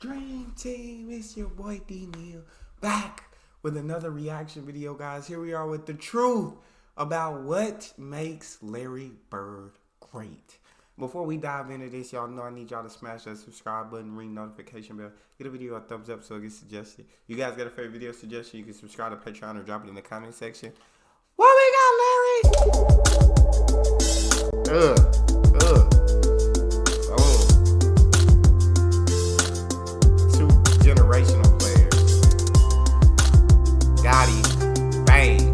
Dream Team, it's your boy Neal back with another reaction video, guys. Here we are with the truth about what makes Larry Bird great. Before we dive into this, y'all know I need y'all to smash that subscribe button, ring notification bell, get a video a thumbs up so it gets suggested. You guys got a favorite video suggestion, you can subscribe to Patreon or drop it in the comment section. What we got, Larry? Generational players. Got him. Bang.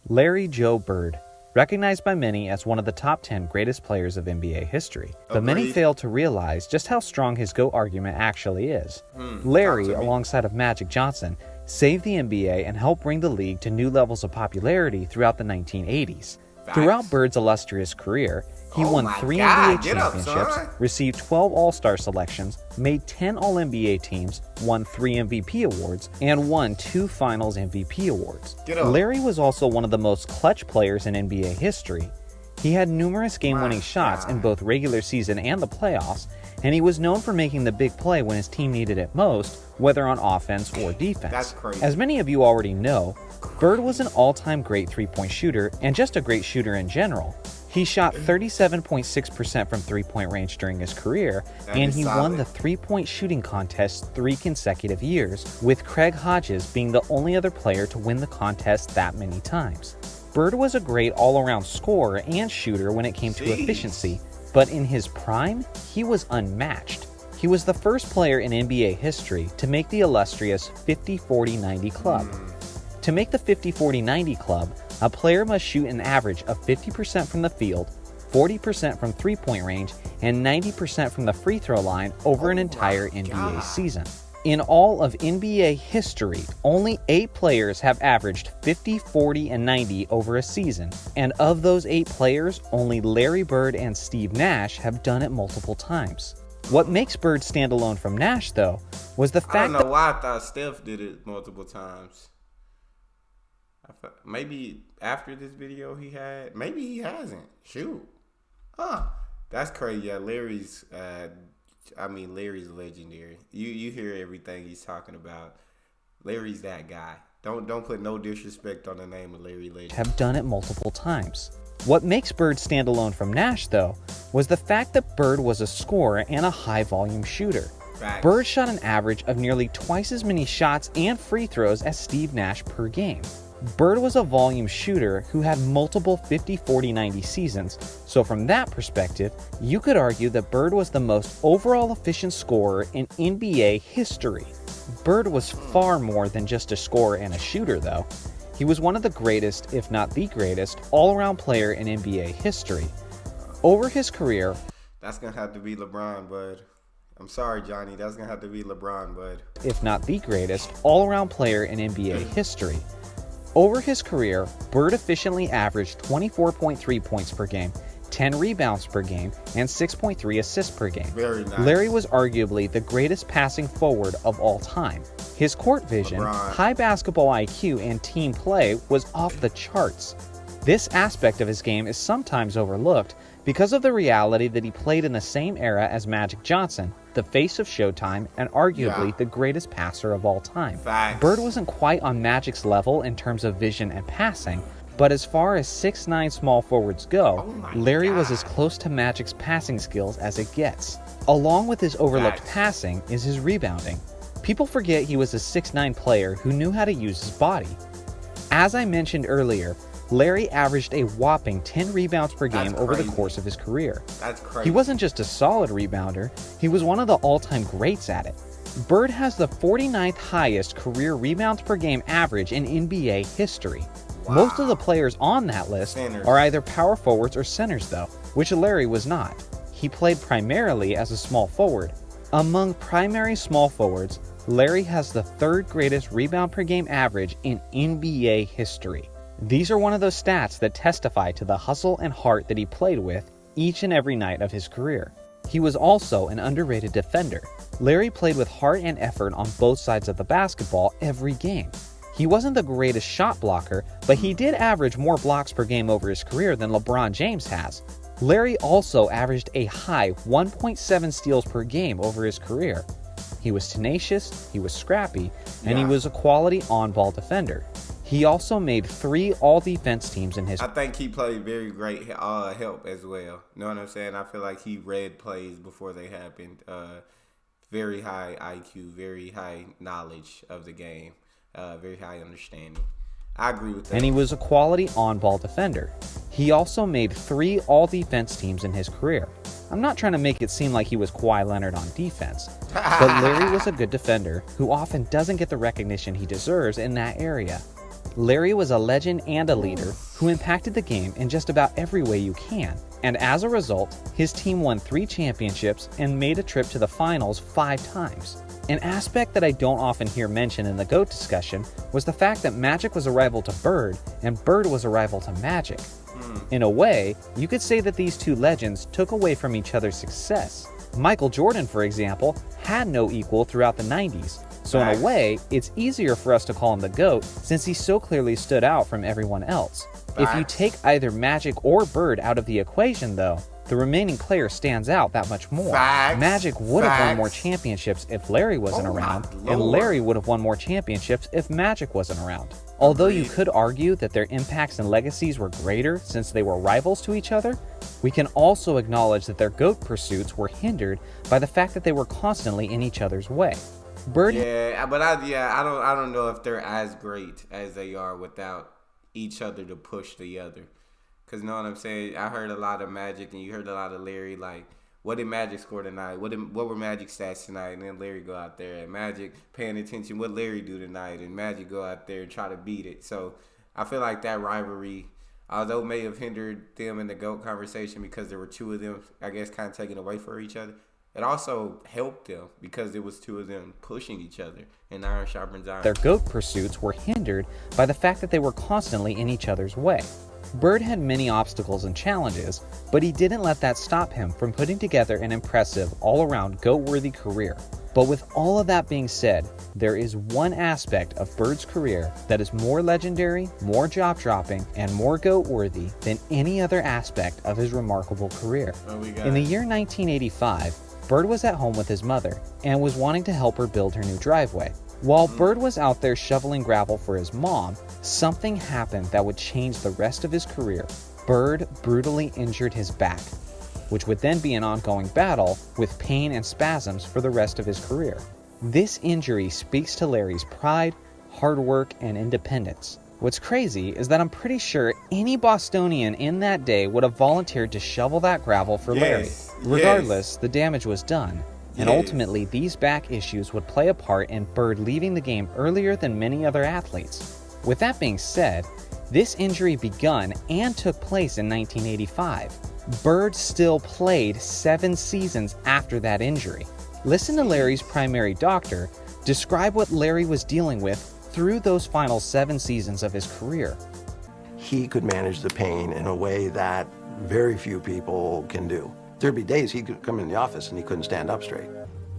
Larry Joe Bird, recognized by many as one of the top 10 greatest players of NBA history. But many fail to realize just how strong his GOAT argument actually is. Larry, alongside of Magic Johnson, saved the NBA and helped bring the league to new levels of popularity throughout the 1980s. Throughout Bird's illustrious career, he won 3 NBA championships, received 12 All-Star selections, made 10 All-NBA teams, won 3 MVP awards, and won 2 Finals MVP awards. Larry was also one of the most clutch players in NBA history. He had numerous game-winning shots in both regular season and the playoffs, and he was known for making the big play when his team needed it most, whether on offense or defense. That's crazy. As many of you already know, Bird was an all-time great three-point shooter and just a great shooter in general. He shot 37.6% from three-point range during his career, and he won the three-point shooting contest 3 consecutive years, with Craig Hodges being the only other player to win the contest that many times. Bird was a great all-around scorer and shooter when it came to efficiency, but in his prime, he was unmatched. He was the first player in NBA history to make the illustrious 50-40-90 club. To make the 50-40-90 club, a player must shoot an average of 50% from the field, 40% from three-point range, and 90% from the free throw line over an entire NBA season. In all of NBA history, only 8 players have averaged 50, 40, and 90 over a season, and of those 8 players, only Larry Bird and Steve Nash have done it multiple times. What makes Bird stand alone from Nash, though, was the fact that— I don't know why I thought Steph did it multiple times. Maybe after this video he had, maybe he hasn't. Shoot. That's crazy. Yeah, Larry's Larry's legendary. You hear everything he's talking about. Larry's that guy. Don't put no disrespect on the name of Larry Legend. Have done it multiple times. What makes Bird stand alone from Nash, though, was the fact that Bird was a scorer and a high-volume shooter. Bird shot an average of nearly twice as many shots and free throws as Steve Nash per game. Bird was a volume shooter who had multiple 50-40-90 seasons, so from that perspective, you could argue that Bird was the most overall efficient scorer in NBA history. Bird was far more than just a scorer and a shooter, though. He was one of the greatest, if not the greatest, all-around player in NBA history. Over his career— That's gonna have to be LeBron, bud. I'm sorry, Johnny, that's gonna have to be LeBron, bud. If not the greatest, all-around player in NBA history. Over his career, Bird efficiently averaged 24.3 points per game, 10 rebounds per game, and 6.3 assists per game. Very nice. Larry was arguably the greatest passing forward of all time. His court vision, high basketball IQ, and team play was off the charts. This aspect of his game is sometimes overlooked because of the reality that he played in the same era as Magic Johnson, the face of Showtime and arguably the greatest passer of all time. Bird wasn't quite on Magic's level in terms of vision and passing, but as far as 6'9" small forwards go, Larry was as close to Magic's passing skills as it gets. Along with his overlooked passing is his rebounding. People forget he was a 6'9" player who knew how to use his body. As I mentioned earlier, Larry averaged a whopping 10 rebounds per game over the course of his career. That's crazy. He wasn't just a solid rebounder, he was one of the all-time greats at it. Bird has the 49th highest career rebounds per game average in NBA history. Most of the players on that list are either power forwards or centers, though, which Larry was not. He played primarily as a small forward. Among primary small forwards, Larry has the 3rd greatest rebound per game average in NBA history. These are one of those stats that testify to the hustle and heart that he played with each and every night of his career. He was also an underrated defender. Larry played with heart and effort on both sides of the basketball every game. He wasn't the greatest shot blocker, but he did average more blocks per game over his career than LeBron James has. Larry also averaged a high 1.7 steals per game over his career. He was tenacious, he was scrappy, and he was a quality on-ball defender. He also made 3 all-defense teams in his... I think he played very great help as well. You know what I'm saying? I feel like he read plays before they happened. Very high IQ, very high knowledge of the game, very high understanding. I agree with that. And he was a quality on-ball defender. He also made 3 all-defense teams in his career. I'm not trying to make it seem like he was Kawhi Leonard on defense, but Larry was a good defender who often doesn't get the recognition he deserves in that area. Larry was a legend and a leader who impacted the game in just about every way you can, and as a result, his team won 3 championships and made a trip to the finals 5 times. An aspect that I don't often hear mentioned in the GOAT discussion was the fact that Magic was a rival to Bird and Bird was a rival to Magic. In a way, you could say that these 2 legends took away from each other's success. Michael Jordan, for example, had no equal throughout the 90s, so in a way, it's easier for us to call him the GOAT since he so clearly stood out from everyone else. If you take either Magic or Bird out of the equation, though, the remaining player stands out that much more. Magic would have won more championships if Larry wasn't around, and Larry would have won more championships if Magic wasn't around. Although you could argue that their impacts and legacies were greater since they were rivals to each other, we can also acknowledge that their GOAT pursuits were hindered by the fact that they were constantly in each other's way. Bird, I don't know if they're as great as they are without each other to push the other. Cause you know what I'm saying? I heard a lot of Magic and you heard a lot of Larry. Like, what did Magic score tonight? What were Magic stats tonight? And then Larry go out there and Magic paying attention what Larry do tonight, and Magic go out there and try to beat it. So I feel like that rivalry, although it may have hindered them in the GOAT conversation because there were 2 of them, I guess, kind of taking away from each other. It also helped them because there was 2 of them pushing each other, and iron sharpens iron. Their GOAT pursuits were hindered by the fact that they were constantly in each other's way. Bird had many obstacles and challenges, but he didn't let that stop him from putting together an impressive, all-around GOAT-worthy career. But with all of that being said, there is one aspect of Bird's career that is more legendary, more jaw-dropping, and more GOAT-worthy than any other aspect of his remarkable career. In the year 1985, Bird was at home with his mother and was wanting to help her build her new driveway. While Bird was out there shoveling gravel for his mom, something happened that would change the rest of his career. Bird brutally injured his back, which would then be an ongoing battle with pain and spasms for the rest of his career. This injury speaks to Larry's pride, hard work, and independence. What's crazy is that I'm pretty sure any Bostonian in that day would have volunteered to shovel that gravel for Larry. Regardless, the damage was done. And ultimately, these back issues would play a part in Bird leaving the game earlier than many other athletes. With that being said, this injury begun and took place in 1985. Bird still played 7 seasons after that injury. Listen to Larry's primary doctor describe what Larry was dealing with through those final 7 seasons of his career. He could manage the pain in a way that very few people can do. There'd be days he could come in the office and he couldn't stand up straight.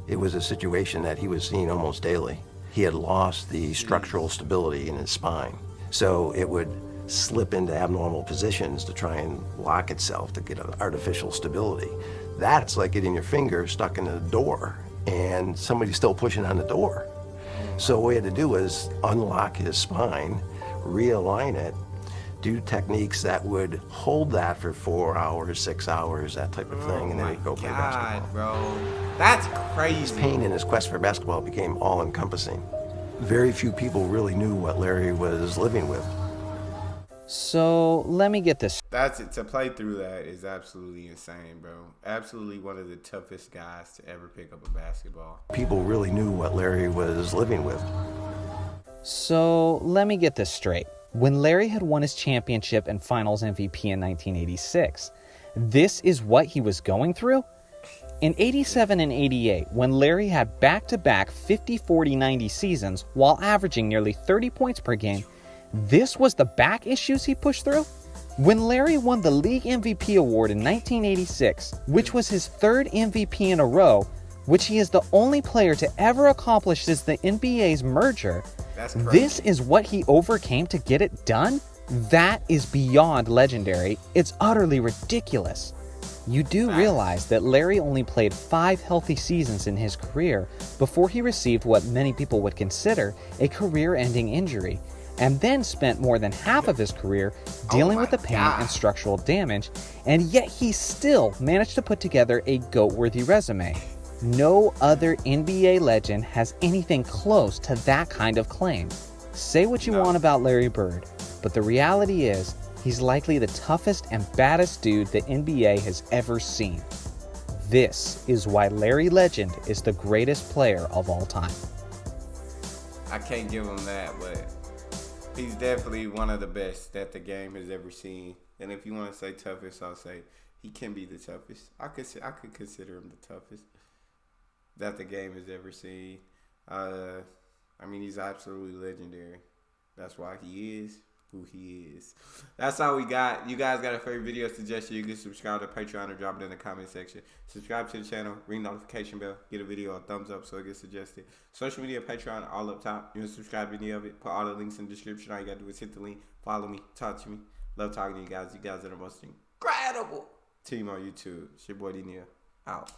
It was a situation that he was seeing almost daily. He had lost the structural stability in his spine, so it would slip into abnormal positions to try and lock itself to get an artificial stability. That's like getting your finger stuck in a door and somebody's still pushing on the door. So what we had to do was unlock his spine, realign it, do techniques that would hold that for 4 hours, 6 hours, that type of thing, and then he'd go play basketball. Bro, that's crazy. His pain in his quest for basketball became all-encompassing. Very few people really knew what Larry was living with. So let me get this. To play through that is absolutely insane, bro. Absolutely one of the toughest guys to ever pick up a basketball. People really knew what Larry was living with. So let me get this straight. When Larry had won his championship and finals MVP in 1986, this is what he was going through? In 87 and 88, when Larry had back-to-back 50, 40, 90 seasons while averaging nearly 30 points per game, this was the back issues he pushed through? When Larry won the League MVP award in 1986, which was his 3rd MVP in a row, which he is the only player to ever accomplish since the NBA's merger, this is what he overcame to get it done? That is beyond legendary. It's utterly ridiculous. You do Facts. realize that Larry only played 5 healthy seasons in his career before he received what many people would consider a career-ending injury, and then spent more than half of his career dealing with the pain and structural damage, and yet he still managed to put together a GOAT-worthy resume. No other NBA legend has anything close to that kind of claim. Say what you want about Larry Bird, but the reality is, he's likely the toughest and baddest dude the NBA has ever seen. This is why Larry Legend is the greatest player of all time. I can't give him that, but he's definitely one of the best that the game has ever seen. And if you want to say toughest, I'll say he can be the toughest. I could consider him the toughest that the game has ever seen. I mean, he's absolutely legendary. That's why he is who he is. That's all we got. You guys got a favorite video suggestion, you can subscribe to Patreon or drop it in the comment section. Subscribe to the channel, ring notification bell, get a video a thumbs up so it gets suggested. Social media, Patreon, all up top. You can subscribe to any of it. Put all the links in the description. All you got to do is hit the link, follow me, talk to me. Love talking to you guys. You guys are the most incredible team on YouTube. It's your boy D Neal. Out.